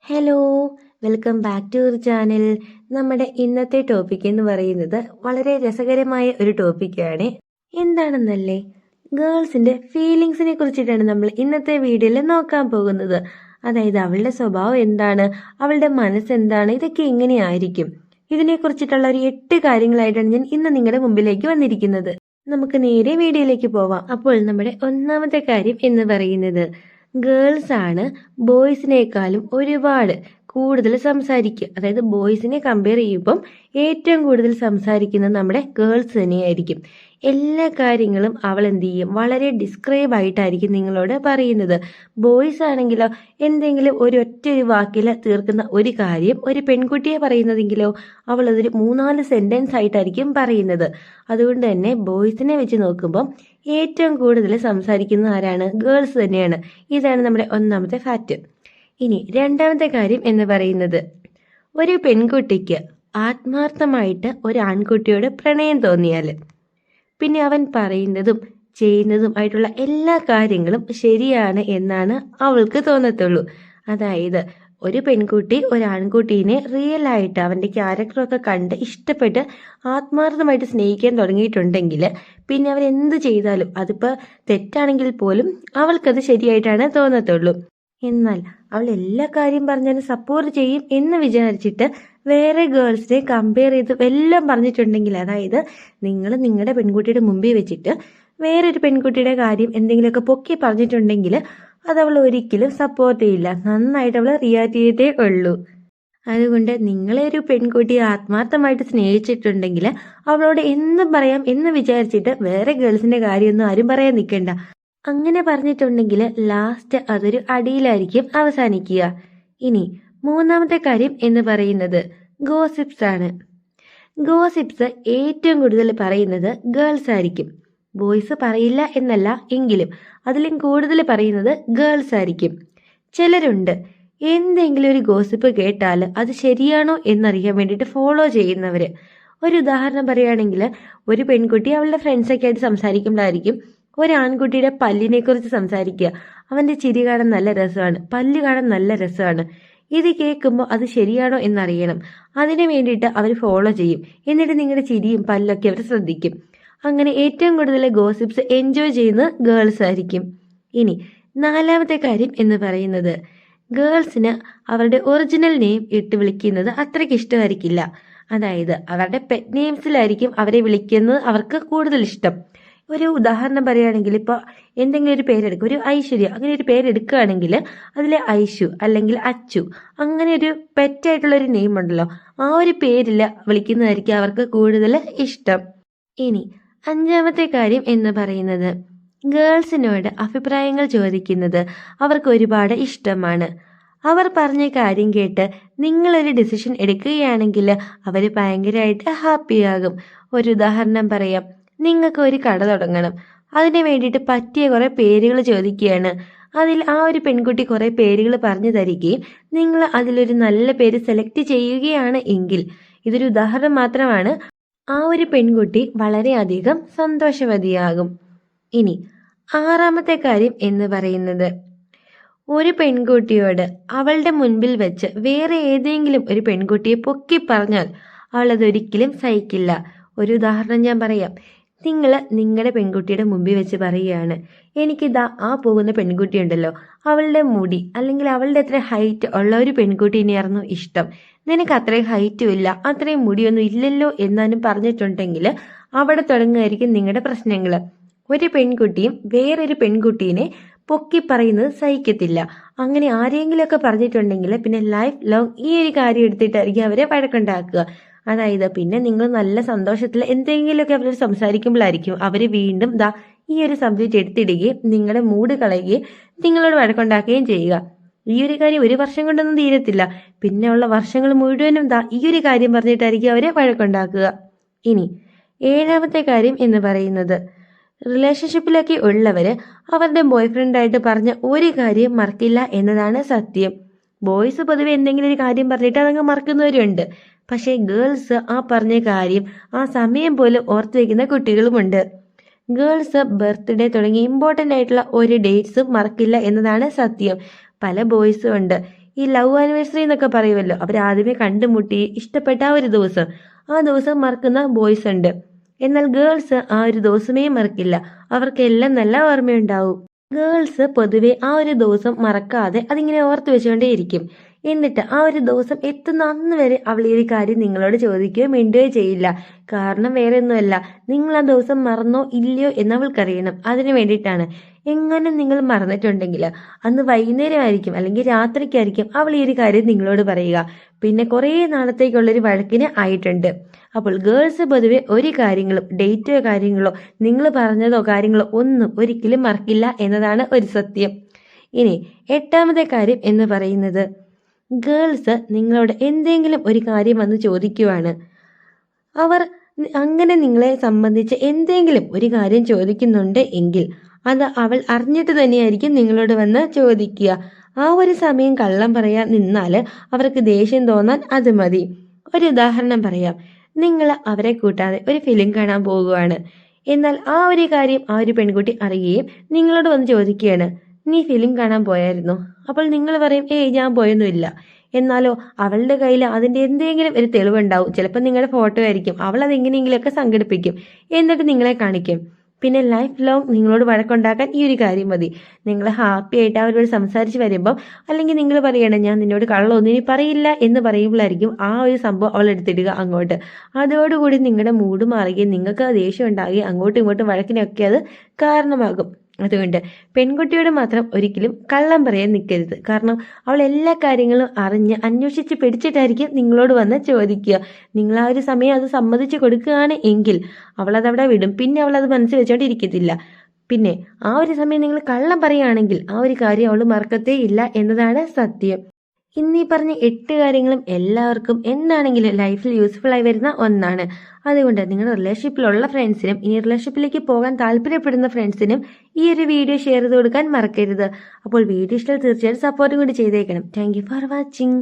Hello, welcome back to our channel. നമ്മുടെ ഇന്നത്തെ topic എന്ന് പറയുന്നത് വളരെ രസകരമായ ഒരു ടോപ്പിക്കാണ്. എന്താണെന്നല്ലേ, ഗേൾസിന്റെ ഫീലിങ്സിനെ കുറിച്ചിട്ടാണ് നമ്മൾ ഇന്നത്തെ വീഡിയോയിൽ നോക്കാൻ പോകുന്നത്. അതായത് അവളുടെ സ്വഭാവം എന്താണ്, അവളുടെ മനസ്സെന്താണ്, ഇതൊക്കെ എങ്ങനെയായിരിക്കും, ഇതിനെക്കുറിച്ചിട്ടുള്ള ഒരു 8 കാര്യങ്ങളായിട്ടാണ് ഞാൻ ഇന്ന് നിങ്ങളുടെ മുമ്പിലേക്ക് വന്നിരിക്കുന്നത്. നമുക്ക് നേരെ വീഡിയോയിലേക്ക് പോവാം. അപ്പോൾ നമ്മുടെ ഒന്നാമത്തെ കാര്യം എന്ന് പറയുന്നത്, ഗേൾസ് ആണ് ബോയ്സിനേക്കാളും ഒരുപാട് കൂടുതൽ സംസാരിക്കുക. അതായത് ബോയ്സിനെ കമ്പയർ ചെയ്യുമ്പം ഏറ്റവും കൂടുതൽ സംസാരിക്കുന്നത് നമ്മുടെ ഗേൾസ് തന്നെയായിരിക്കും. എല്ലാ കാര്യങ്ങളും അവൾ എന്ത് ചെയ്യും, വളരെ ഡിസ്ക്രൈബ് ആയിട്ടായിരിക്കും നിങ്ങളോട് പറയുന്നത്. ബോയ്സ് ആണെങ്കിലോ എന്തെങ്കിലും ഒരൊറ്റ വാക്കിൽ തീർക്കുന്ന ഒരു കാര്യം ഒരു പെൺകുട്ടിയെ പറയുന്നതെങ്കിലോ അവൾ അതൊരു 3-4 സെന്റൻസ് ആയിട്ടായിരിക്കും പറയുന്നത്. അതുകൊണ്ട് തന്നെ ബോയ്സിനെ വെച്ച് നോക്കുമ്പം ഏറ്റവും കൂടുതൽ സംസാരിക്കുന്ന ആരാണ്, ഗേൾസ് തന്നെയാണ്. ഇതാണ് നമ്മുടെ ഒന്നാമത്തെ ഫാക്റ്റ്. ഇനി രണ്ടാമത്തെ കാര്യം എന്ന് പറയുന്നത്, ഒരു പെൺകുട്ടിക്ക് ആത്മാർത്ഥമായിട്ട് ഒരു ആൺകുട്ടിയോട് പ്രണയം തോന്നിയാൽ പിന്നെ അവൻ പറയുന്നതും ചെയ്യുന്നതും ആയിട്ടുള്ള എല്ലാ കാര്യങ്ങളും ശരിയാണ് എന്നാണ് അവൾക്ക് തോന്നത്തുള്ളൂ. അതായത് ഒരു പെൺകുട്ടി ഒരു ആൺകുട്ടീനെ റിയൽ ആയിട്ട് അവൻ്റെ ക്യാരക്ടറൊക്കെ കണ്ട് ഇഷ്ടപ്പെട്ട് ആത്മാർത്ഥമായിട്ട് സ്നേഹിക്കാൻ തുടങ്ങിയിട്ടുണ്ടെങ്കിൽ പിന്നെ അവൻ എന്ത് ചെയ്താലും അതിപ്പോൾ തെറ്റാണെങ്കിൽ പോലും അവൾക്കത് ശരിയായിട്ടാണ് തോന്നത്തുള്ളൂ. എന്നാൽ അവൾ എല്ലാ കാര്യം പറഞ്ഞാലും സപ്പോർട്ട് ചെയ്യും എന്ന് വിചാരിച്ചിട്ട് വേറെ ഗേൾസിനെ കമ്പയർ ചെയ്ത് എല്ലാം പറഞ്ഞിട്ടുണ്ടെങ്കിൽ, അതായത് നിങ്ങൾ നിങ്ങളുടെ പെൺകുട്ടിയുടെ മുമ്പിൽ വെച്ചിട്ട് വേറൊരു പെൺകുട്ടിയുടെ കാര്യം എന്തെങ്കിലുമൊക്കെ പൊക്കി പറഞ്ഞിട്ടുണ്ടെങ്കിൽ അത് അവൾ ഒരിക്കലും സപ്പോർട്ട് ചെയ്യില്ല. നന്നായിട്ട് അവൾ റിയാക്ട് ചെയ്തേ ഉള്ളൂ. അതുകൊണ്ട് നിങ്ങളെ ഒരു പെൺകുട്ടി ആത്മാർത്ഥമായിട്ട് സ്നേഹിച്ചിട്ടുണ്ടെങ്കിൽ അവളോട് എന്തും പറയാം എന്ന് വിചാരിച്ചിട്ട് വേറെ ഗേൾസിന്റെ കാര്യമൊന്നും ആരും പറയാൻ നിൽക്കണ്ട. അങ്ങനെ പറഞ്ഞിട്ടുണ്ടെങ്കിൽ ലാസ്റ്റ് അതൊരു അടിയിലായിരിക്കും അവസാനിക്കുക. ഇനി മൂന്നാമത്തെ കാര്യം എന്ന് പറയുന്നത് ഗോസിപ്സ് ആണ്. ഗോസിപ്സ് ഏറ്റവും കൂടുതൽ പറയുന്നത് ഗേൾസ് ആയിരിക്കും. ബോയ്സ് പറയില്ല എന്നല്ല, എങ്കിലും അതിലും കൂടുതൽ പറയുന്നത് ഗേൾസ് ആയിരിക്കും. ചിലരുണ്ട് എന്തെങ്കിലും ഒരു ഗോസിപ്പ് കേട്ടാൽ അത് ശരിയാണോ എന്നറിയാൻ വേണ്ടിയിട്ട് ഫോളോ ചെയ്യുന്നവർ. ഒരു ഉദാഹരണം പറയുകയാണെങ്കിൽ, ഒരു പെൺകുട്ടി അവളുടെ ഫ്രണ്ട്സൊക്കെ ആയിട്ട് സംസാരിക്കുമ്പോഴായിരിക്കും ഒരു ആൺകുട്ടിയുടെ പല്ലിനെ കുറിച്ച് സംസാരിക്കുക. അവൻ്റെ ചിരി കാണാൻ നല്ല രസമാണ്, പല്ല് കാണാൻ നല്ല രസമാണ്. ഇത് കേൾക്കുമ്പോൾ അത് ശരിയാണോ എന്നറിയണം. അതിന് വേണ്ടിയിട്ട് അവർ ഫോളോ ചെയ്യും. എന്നിട്ട് നിങ്ങളുടെ ചിരിയും പല്ലൊക്കെ അവർ ശ്രദ്ധിക്കും. അങ്ങനെ ഏറ്റവും കൂടുതൽ ഗോസിപ്സ് എൻജോയ് ചെയ്യുന്ന ഗേൾസ് ആയിരിക്കും. ഇനി നാലാമത്തെ കാര്യം എന്ന് പറയുന്നത്, ഗേൾസിന് അവരുടെ ഒറിജിനൽ നെയിം ഇട്ട് വിളിക്കുന്നത് അത്രയ്ക്ക് ഇഷ്ടമായിരിക്കില്ല. അതായത് അവരുടെ പെറ്റ് നെയിംസിലായിരിക്കും അവരെ വിളിക്കുന്നത് അവർക്ക് കൂടുതൽ ഇഷ്ടം. ഒരു ഉദാഹരണം പറയുകയാണെങ്കിൽ, ഇപ്പോൾ എന്തെങ്കിലും ഒരു പേരെടുക്കുക, ഒരു ഐശ്വര്യ അങ്ങനെ ഒരു പേരെടുക്കുകയാണെങ്കിൽ അതിലെ ഐഷു അല്ലെങ്കിൽ അച്ചു അങ്ങനെ ഒരു പെറ്റായിട്ടുള്ളൊരു നെയിം ഉണ്ടല്ലോ, ആ ഒരു പേരിൽ വിളിക്കുന്നതായിരിക്കും അവർക്ക് കൂടുതൽ ഇഷ്ടം. ഇനി അഞ്ചാമത്തെ കാര്യം എന്ന് പറയുന്നത്, ഗേൾസിനോട് അഭിപ്രായങ്ങൾ ചോദിക്കുന്നത് അവർക്ക് ഒരുപാട് ഇഷ്ടമാണ്. അവർ പറഞ്ഞ കാര്യം കേട്ട് നിങ്ങളൊരു ഡിസിഷൻ എടുക്കുകയാണെങ്കിൽ അവർ ഭയങ്കരമായിട്ട് ഹാപ്പിയാകും. ഒരു ഉദാഹരണം പറയാം, നിങ്ങൾക്ക് ഒരു കട തുടങ്ങണം. അതിന് വേണ്ടിയിട്ട് പറ്റിയ കുറേ പേരുകൾ ചോദിക്കുകയാണ്. അതിൽ ആ ഒരു പെൺകുട്ടി കുറേ പേരുകൾ പറഞ്ഞു തരികയും നിങ്ങൾ അതിലൊരു നല്ല പേര് സെലക്ട് ചെയ്യുകയാണ് എങ്കിൽ, ഇതൊരു ഉദാഹരണം മാത്രമാണ്, ആ ഒരു പെൺകുട്ടി വളരെയധികം സന്തോഷവതിയാകും. ഇനി ആറാമത്തെ കാര്യം എന്ന് പറയുന്നത്, ഒരു പെൺകുട്ടിയോട് അവളുടെ മുൻപിൽ വെച്ച് വേറെ ഏതെങ്കിലും ഒരു പെൺകുട്ടിയെ പൊക്കി പറഞ്ഞാൽ അവൾ അതൊരിക്കലും സഹിക്കില്ല. ഒരു ഉദാഹരണം ഞാൻ പറയാം. നിങ്ങൾ നിങ്ങളുടെ പെൺകുട്ടിയുടെ മുമ്പിൽ വെച്ച് പറയുകയാണ്, എനിക്കിതാ ആ പോകുന്ന പെൺകുട്ടി ഉണ്ടല്ലോ, അവളുടെ മുടി അല്ലെങ്കിൽ അവളുടെ അത്ര ഹൈറ്റ് ഉള്ള ഒരു പെൺകുട്ടീനെയായിരുന്നു ഇഷ്ടം, നിനക്ക് അത്രയും ഹൈറ്റും ഇല്ല അത്രയും മുടിയൊന്നും ഇല്ലല്ലോ എന്നാലും പറഞ്ഞിട്ടുണ്ടെങ്കിൽ അവിടെ തുടങ്ങുമായിരിക്കും നിങ്ങളുടെ പ്രശ്നങ്ങൾ. ഒരു പെൺകുട്ടിയും വേറൊരു പെൺകുട്ടീനെ പൊക്കി പറയുന്നത് സഹിക്കത്തില്ല. അങ്ങനെ ആരെങ്കിലുമൊക്കെ പറഞ്ഞിട്ടുണ്ടെങ്കിൽ പിന്നെ ലൈഫ് ലോങ് ഈ ഒരു കാര്യം എടുത്തിട്ടായിരിക്കും അവരെ വഴക്കുണ്ടാക്കുക. അതായത് പിന്നെ നിങ്ങൾ നല്ല സന്തോഷത്തിൽ എന്തെങ്കിലുമൊക്കെ അവർ സംസാരിക്കുമ്പോഴായിരിക്കും അവർ വീണ്ടും ഈ ഒരു സബ്ജക്റ്റ് എടുത്തിടുകയും നിങ്ങളുടെ മൂഡ് കളയുകയും നിങ്ങളോട് വഴക്കുണ്ടാക്കുകയും ചെയ്യുക. ഈ ഒരു കാര്യം ഒരു വർഷം കൊണ്ടൊന്നും തീരത്തില്ല. പിന്നെ ഉള്ള വർഷങ്ങൾ മുഴുവനും ഈ ഒരു കാര്യം പറഞ്ഞിട്ടായിരിക്കും അവരെ വഴക്കുണ്ടാക്കുക. ഇനി ഏഴാമത്തെ കാര്യം എന്ന് പറയുന്നത്, റിലേഷൻഷിപ്പിലൊക്കെ ഉള്ളവർ അവരുടെ ബോയ്ഫ്രണ്ടായിട്ട് പറഞ്ഞ ഒരു കാര്യം മറക്കില്ല എന്നതാണ് സത്യം. ബോയ്സ് പൊതുവെ എന്തെങ്കിലും ഒരു കാര്യം പറഞ്ഞിട്ട് അതങ്ങ് മറക്കുന്നവരുണ്ട്. പക്ഷേ ഗേൾസ് ആ പറഞ്ഞ കാര്യം ആ സമയം പോലും ഓർത്തു വയ്ക്കുന്ന കുട്ടികളുമുണ്ട്. ഗേൾസ് ബർത്ത്ഡേ തുടങ്ങി ഇമ്പോർട്ടൻ്റ് ആയിട്ടുള്ള ഒരു ഡേറ്റ്സും മറക്കില്ല എന്നതാണ് സത്യം. പല ബോയ്സും ഉണ്ട് ഈ ലവ് ആനിവേഴ്സറി എന്നൊക്കെ പറയുമല്ലോ, അവർ ആദ്യമേ കണ്ടുമുട്ടി ഇഷ്ടപ്പെട്ട ആ ദിവസം മറക്കുന്ന ബോയ്സ് ഉണ്ട്. എന്നാൽ ഗേൾസ് ആ ഒരു ദിവസമേ മറക്കില്ല. അവർക്കെല്ലാം നല്ല ഓർമ്മയുണ്ടാവും. ഗേൾസ് പൊതുവെ ആ ഒരു ദിവസം മറക്കാതെ അതിങ്ങനെ ഓർത്ത് വെച്ചുകൊണ്ടേയിരിക്കും. എന്നിട്ട് ആ ഒരു ദിവസം എത്തുന്ന അന്ന് വരെ അവൾ ഈ ഒരു കാര്യം നിങ്ങളോട് ചോദിക്കുകയോ മിണ്ടുകയോ ചെയ്യില്ല. കാരണം വേറെ ഒന്നുമല്ല, നിങ്ങൾ ആ ദിവസം മറന്നോ ഇല്ലയോ എന്ന് അവൾക്കറിയണം. അതിന് വേണ്ടിയിട്ടാണ്. എങ്ങനെ നിങ്ങൾ മറന്നിട്ടുണ്ടെങ്കിൽ അന്ന് വൈകുന്നേരമായിരിക്കും അല്ലെങ്കിൽ രാത്രിക്കായിരിക്കും അവൾ ഈ ഒരു കാര്യം നിങ്ങളോട് പറയുക. പിന്നെ കുറേ നാളത്തേക്കുള്ളൊരു വഴക്കിന് ആയിട്ടുണ്ട്. അപ്പോൾ ഗേൾസ് പൊതുവെ ഒരു കാര്യങ്ങളും ഡേറ്റോ കാര്യങ്ങളോ നിങ്ങൾ പറഞ്ഞതോ കാര്യങ്ങളോ ഒന്നും ഒരിക്കലും മറക്കില്ല എന്നതാണ് ഒരു സത്യം. ഇനി 8ാമത്തെ കാര്യം എന്ന് പറയുന്നത്, ഗേൾസ് നിങ്ങളോട് എന്തെങ്കിലും ഒരു കാര്യം വന്ന് ചോദിക്കുവാണ്. അവർ അങ്ങനെ നിങ്ങളെ സംബന്ധിച്ച് എന്തെങ്കിലും ഒരു കാര്യം ചോദിക്കുന്നുണ്ട് എങ്കിൽ അത് അവൾ അറിഞ്ഞിട്ട് തന്നെയായിരിക്കും നിങ്ങളോട് വന്ന് ചോദിക്കുക. ആ ഒരു സമയം കള്ളം പറയാൻ നിന്നാൽ അവർക്ക് ദേഷ്യം തോന്നാൻ അത് മതി. ഒരു ഉദാഹരണം പറയാം. നിങ്ങൾ അവരെ കൂട്ടാതെ ഒരു ഫിലിം കാണാൻ പോകുകയാണ്. എന്നാൽ ആ ഒരു കാര്യം ആ ഒരു പെൺകുട്ടി അറിയുകയും നിങ്ങളോട് വന്ന് ചോദിക്കുകയാണ്, നീ ഫിലിം കാണാൻ പോയായിരുന്നോ? അപ്പോൾ നിങ്ങൾ പറയും, ഏയ് ഞാൻ പോയൊന്നുമില്ല. എന്നാലോ അവളുടെ കയ്യിൽ അതിൻ്റെ എന്തെങ്കിലും ഒരു തെളിവുണ്ടാവും. ചിലപ്പോൾ നിങ്ങളുടെ ഫോട്ടോ ആയിരിക്കും. അവൾ അതെങ്ങനെയെങ്കിലുമൊക്കെ സംഘടിപ്പിക്കും, എന്നിട്ട് നിങ്ങളെ കാണിക്കും. പിന്നെ ലൈഫ് ലോങ് നിങ്ങളോട് വഴക്കുണ്ടാക്കാൻ ഈ ഒരു കാര്യം മതി. നിങ്ങൾ ഹാപ്പി ആയിട്ട് അവരോട് സംസാരിച്ച് വരുമ്പം, അല്ലെങ്കിൽ നിങ്ങൾ പറയണം ഞാൻ നിന്നോട് കള്ളമൊന്നും ഇനി പറയില്ല എന്ന് പറയുമ്പോഴായിരിക്കും ആ ഒരു സംഭവം അവൾ എടുത്തിടുക അങ്ങോട്ട്. അതോടുകൂടി നിങ്ങളുടെ മൂഡ് മാറുകയും നിങ്ങൾക്ക് ദേഷ്യം ഉണ്ടാകുകയും അങ്ങോട്ടും ഇങ്ങോട്ടും വഴക്കിനൊക്കെ അത് കാരണമാകും. അതുകൊണ്ട് പെൺകുട്ടിയോട് മാത്രം ഒരിക്കലും കള്ളം പറയാൻ നിൽക്കരുത്. കാരണം അവൾ എല്ലാ കാര്യങ്ങളും അറിഞ്ഞ് അന്വേഷിച്ച് പിടിച്ചിട്ടായിരിക്കും നിങ്ങളോട് വന്ന് ചോദിക്കുക. നിങ്ങൾ ആ ഒരു സമയം അത് സമ്മതിച്ച് കൊടുക്കുകയാണ് എങ്കിൽ അവൾ അതവിടെ വിടും. പിന്നെ അവൾ അത് മനസ്സിൽ വെച്ചോണ്ടിരിക്കത്തില്ല. പിന്നെ ആ ഒരു സമയം നിങ്ങൾ കള്ളം പറയുകയാണെങ്കിൽ ആ ഒരു കാര്യം അവൾ മറക്കത്തേ ഇല്ല എന്നതാണ് സത്യം. ഇന്നീ പറഞ്ഞ 8 കാര്യങ്ങളും എല്ലാവർക്കും എന്താണെങ്കിലും ലൈഫിൽ യൂസ്ഫുൾ ആയി വരുന്ന ഒന്നാണ്. അതുകൊണ്ട് നിങ്ങളുടെ റിലേഷൻഷിപ്പിലുള്ള ഫ്രണ്ട്സിനും ഇനി റിലേഷൻഷിപ്പിലേക്ക് പോകാൻ താല്പര്യപ്പെടുന്ന ഫ്രണ്ട്സിനും ഈ ഒരു വീഡിയോ ഷെയർ ചെയ്ത് കൊടുക്കാൻ മറക്കരുത്. അപ്പോൾ വീഡിയോ ഇഷ്ടം തീർച്ചയായിട്ടും സപ്പോർട്ടും കൂടി ചെയ്തേക്കണം. Thank you for watching.